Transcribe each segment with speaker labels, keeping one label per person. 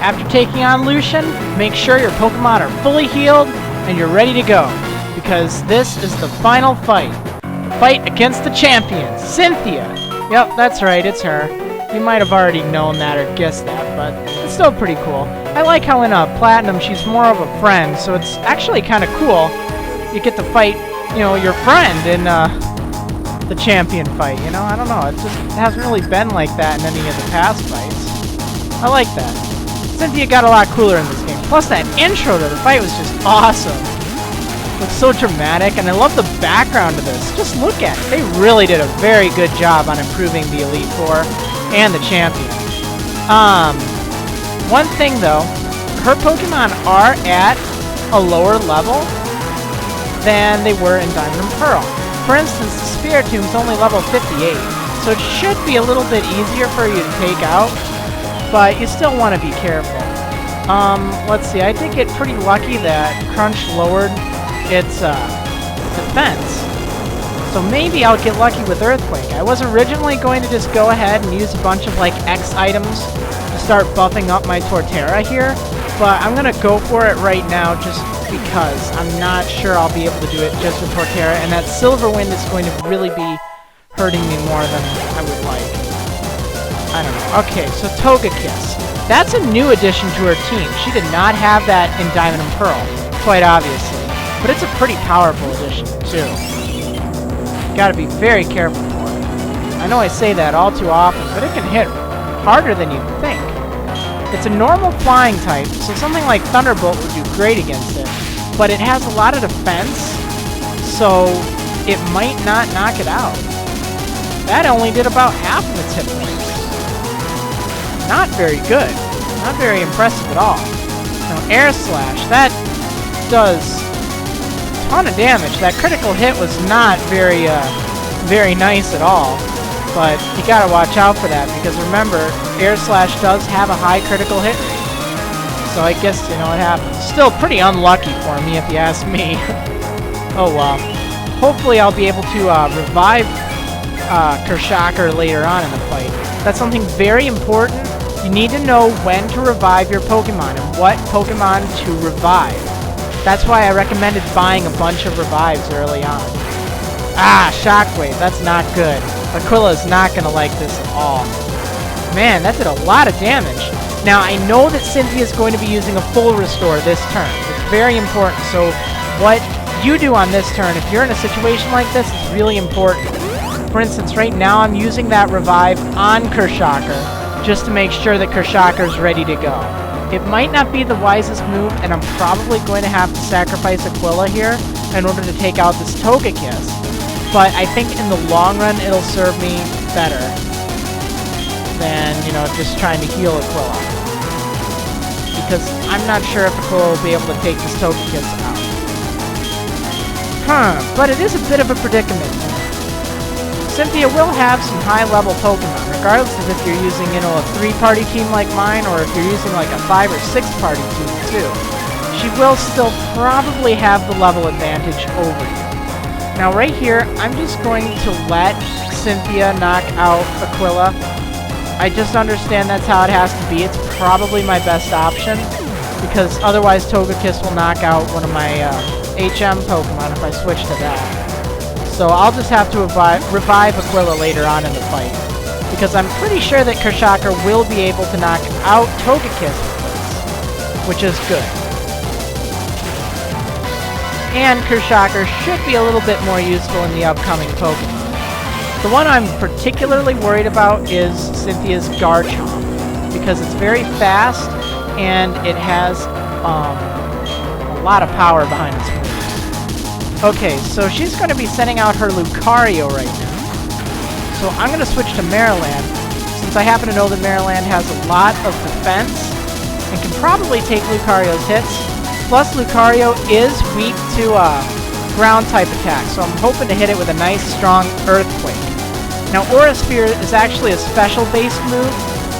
Speaker 1: After taking on Lucian, make sure your Pokemon are fully healed and you're ready to go, because this is the final fight. Fight against the champion, Cynthia. Yep, that's right, it's her. You might have already known that or guessed that, but it's still pretty cool. I like how in Platinum she's more of a friend, so it's actually kind of cool. You get to fight, you know, your friend in the champion fight, you know? I don't know, it hasn't really been like that in any of the past fights. I like that. Cynthia got a lot cooler in this game. Plus that intro to the fight was just awesome. It's so dramatic, and I love the background of this. Just look at it. They really did a very good job on improving the Elite Four and the champion. One thing though, her Pokemon are at a lower level than they were in Diamond and Pearl. For instance, the Spiritom's only level 58, so it should be a little bit easier for you to take out, but you still want to be careful. Let's see, I did get pretty lucky that Crunch lowered its defense, so maybe I'll get lucky with Earthquake. I was originally going to just go ahead and use a bunch of like X items to start buffing up my Torterra here, but I'm gonna go for it right now just because I'm not sure I'll be able to do it just with Torterra, and that Silver Wind is going to really be hurting me more than I would like. I don't know. Okay, so Togekiss. That's a new addition to her team. She did not have that in Diamond and Pearl, quite obviously. But it's a pretty powerful addition, too. Gotta be very careful for it. I know I say that all too often, but it can hit harder than you'd think. It's a normal flying type, so something like Thunderbolt would do great against it. But it has a lot of defense, so it might not knock it out. That only did about half of its hit points. Not very good. Not very impressive at all. Now, Air Slash, that does a ton of damage. That critical hit was not very nice at all. But you gotta watch out for that, because remember, Air Slash does have a high critical hit rate. So I guess, you know, it happens. Still pretty unlucky for me, if you ask me. Oh well. Hopefully I'll be able to revive Kershacker later on in the fight. That's something very important. You need to know when to revive your Pokemon and what Pokemon to revive. That's why I recommended buying a bunch of revives early on. Ah, Shockwave, that's not good. Aquila's not going to like this at all. Man, that did a lot of damage. Now, I know that Cynthia is going to be using a full restore this turn. It's very important, so what you do on this turn, if you're in a situation like this, is really important. For instance, right now I'm using that revive on Kershacker, just to make sure that Kershacker's ready to go. It might not be the wisest move, and I'm probably going to have to sacrifice Aquila here in order to take out this Togekiss. But I think in the long run, it'll serve me better than, you know, just trying to heal Aquila. Because I'm not sure if Aquila will be able to take this Togekiss out. But it is a bit of a predicament. Cynthia will have some high-level Pokemon, regardless of if you're using, you know, a 3-party team like mine, or if you're using like a 5- or 6-party team too. She will still probably have the level advantage over you. Now right here, I'm just going to let Cynthia knock out Aquila. I just understand that's how it has to be. It's probably my best option, because otherwise Togekiss will knock out one of my HM Pokemon if I switch to that. So I'll just have to revive Aquila later on in the fight, because I'm pretty sure that Kershacker will be able to knock out Togekiss with this, which is good. And Kershacker should be a little bit more useful in the upcoming Pokemon. The one I'm particularly worried about is Cynthia's Garchomp, because it's very fast and it has a lot of power behind its moves. Okay, so she's going to be sending out her Lucario right now. So I'm going to switch to Marriland, since I happen to know that Marriland has a lot of defense and can probably take Lucario's hits. Plus, Lucario is weak to ground-type attacks, so I'm hoping to hit it with a nice, strong Earthquake. Now, Aura Sphere is actually a special-based move,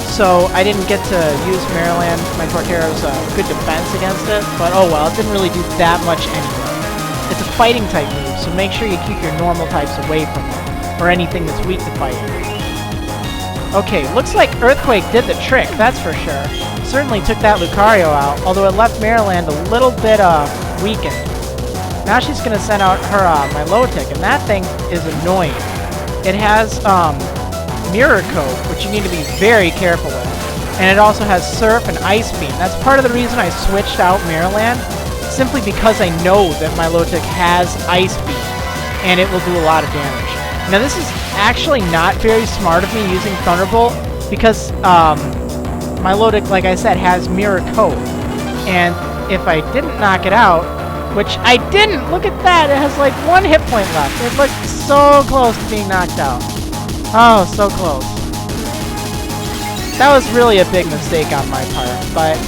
Speaker 1: so I didn't get to use Marriland, my Torterra's good defense against it, but oh well, it didn't really do that much anyway. It's a fighting type move, so make sure you keep your normal types away from it, or anything that's weak to fighting. Okay, looks like Earthquake did the trick, that's for sure. Certainly took that Lucario out, although it left Marriland a little bit weakened. Now she's going to send out her Milotic, and that thing is annoying. It has Mirror Coat, which you need to be very careful with. And it also has Surf and Ice Beam. That's part of the reason I switched out Marriland, simply because I know that Milotic has Ice Beam, and it will do a lot of damage. Now this is actually not very smart of me using Thunderbolt, because Milotic, like I said, has Mirror Coat. And if I didn't knock it out, which I didn't! Look at that! It has like 1 hit point left. It looked so close to being knocked out. Oh, so close. That was really a big mistake on my part, but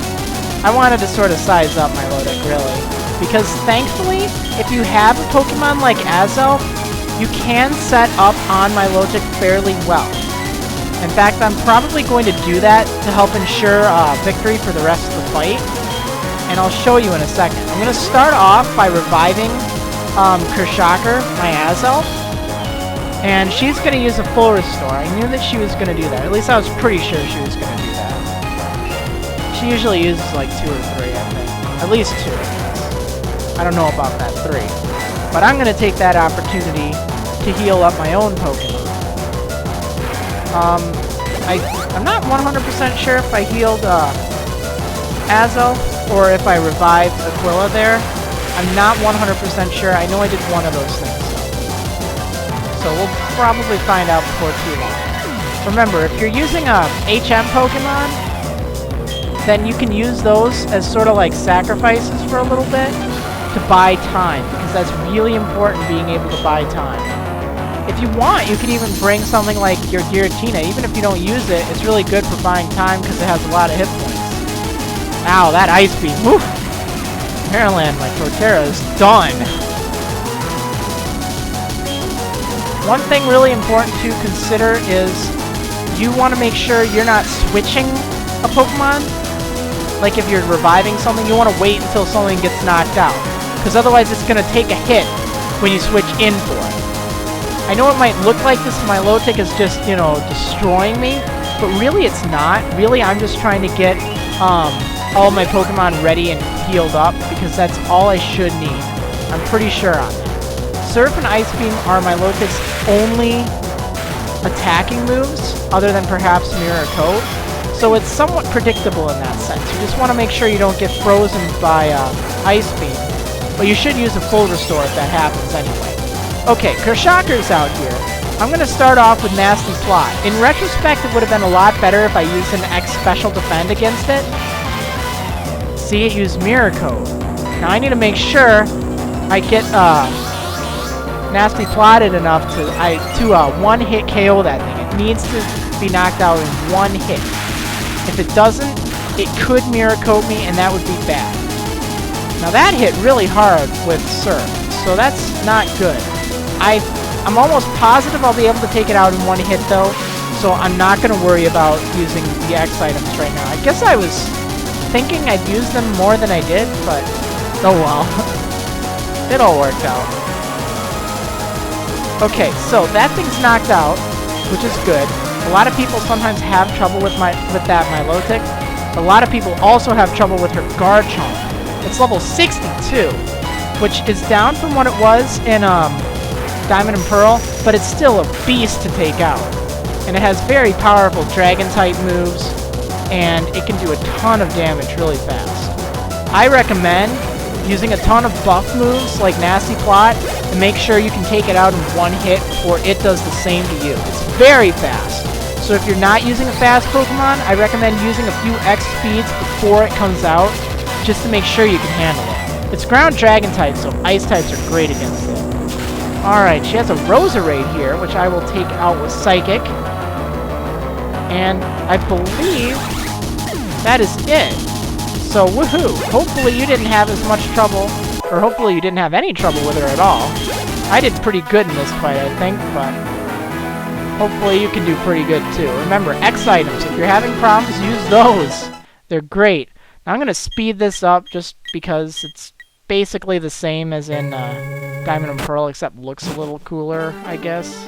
Speaker 1: I wanted to sort of size up Milotic, really. Because thankfully, if you have a Pokemon like Azelf, you can set up on Milotic fairly well. In fact, I'm probably going to do that to help ensure victory for the rest of the fight. And I'll show you in a second. I'm going to start off by reviving Kershaker, my Azelf. And she's going to use a full restore. I knew that she was going to do that. At least I was pretty sure she was going to do that. She usually uses like 2 or 3, I think. At least 2, I guess. I don't know about that 3. But I'm going to take that opportunity to heal up my own Pokemon. I'm not 100% sure if I healed Azelf or if I revived Aquila there. I'm not 100% sure. I know I did one of those things. So we'll probably find out before too long. Remember, if you're using a HM Pokemon, then you can use those as sort of like sacrifices for a little bit to buy time, because that's really important, being able to buy time. If you want, you can even bring something like your Giratina. Even if you don't use it, it's really good for buying time because it has a lot of hit points. Ow, that Ice Beam. Woo! Marriland, my Torterra, is done. One thing really important to consider is you want to make sure you're not switching a Pokemon. Like if you're reviving something, you want to wait until something gets knocked out, because otherwise it's going to take a hit when you switch in for it. I know it might look like this Milotic is just, you know, destroying me, but really it's not. Really, I'm just trying to get all my Pokemon ready and healed up, because that's all I should need. I'm pretty sure on that. Surf and Ice Beam are Milotic's only attacking moves, other than perhaps Mirror Coat. So it's somewhat predictable in that sense. You just want to make sure you don't get frozen by Ice Beam. But you should use a full restore if that happens anyway. Okay, Kershaker's out here. I'm going to start off with Nasty Plot. In retrospect, it would have been a lot better if I used an X Special Defend against it. See, it used Mirror Coat. Now I need to make sure I get Nasty Plotted enough to one-hit KO that thing. It needs to be knocked out in one hit. If it doesn't, it could Mirror Coat me, and that would be bad. Now that hit really hard with Surf, so that's not good. I'm almost positive I'll be able to take it out in one hit though, so I'm not going to worry about using the X items right now. I guess I was thinking I'd use them more than I did, but oh well. It all worked out. Okay, so that thing's knocked out, which is good. A lot of people sometimes have trouble with that Milotic. A lot of people also have trouble with her Garchomp. It's level 62, which is down from what it was in Diamond and Pearl, but it's still a beast to take out. And it has very powerful Dragon-type moves, and it can do a ton of damage really fast. I recommend using a ton of buff moves like Nasty Plot, and make sure you can take it out in one hit, or it does the same to you. It's very fast. So if you're not using a fast Pokemon, I recommend using a few X speeds before it comes out, just to make sure you can handle it. It's ground dragon type, so ice types are great against it. Alright, she has a Roserade here, which I will take out with Psychic. And I believe that is it. So woohoo! Hopefully you didn't have as much trouble, or hopefully you didn't have any trouble with her at all. I did pretty good in this fight, I think, but hopefully you can do pretty good too. Remember, X items, if you're having problems, use those. They're great. Now I'm going to speed this up just because it's basically the same as in Diamond and Pearl, except looks a little cooler, I guess.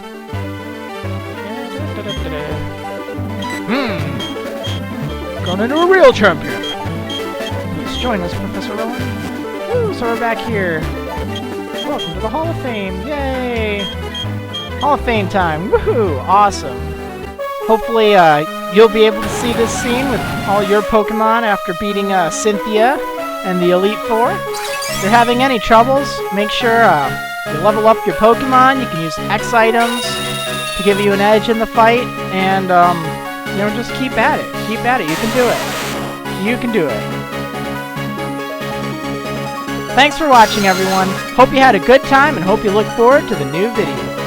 Speaker 1: Going into a real champion. Please join us, Professor Rowan. Woo, so we're back here. Welcome to the Hall of Fame. Yay! Hall of Fame time. Woohoo! Awesome. Hopefully, you'll be able to see this scene with all your Pokemon after beating Cynthia and the Elite Four. If you're having any troubles, make sure you level up your Pokemon. You can use X items to give you an edge in the fight, and you know, just keep at it. Keep at it. You can do it. You can do it. Thanks for watching, everyone. Hope you had a good time, and hope you look forward to the new video.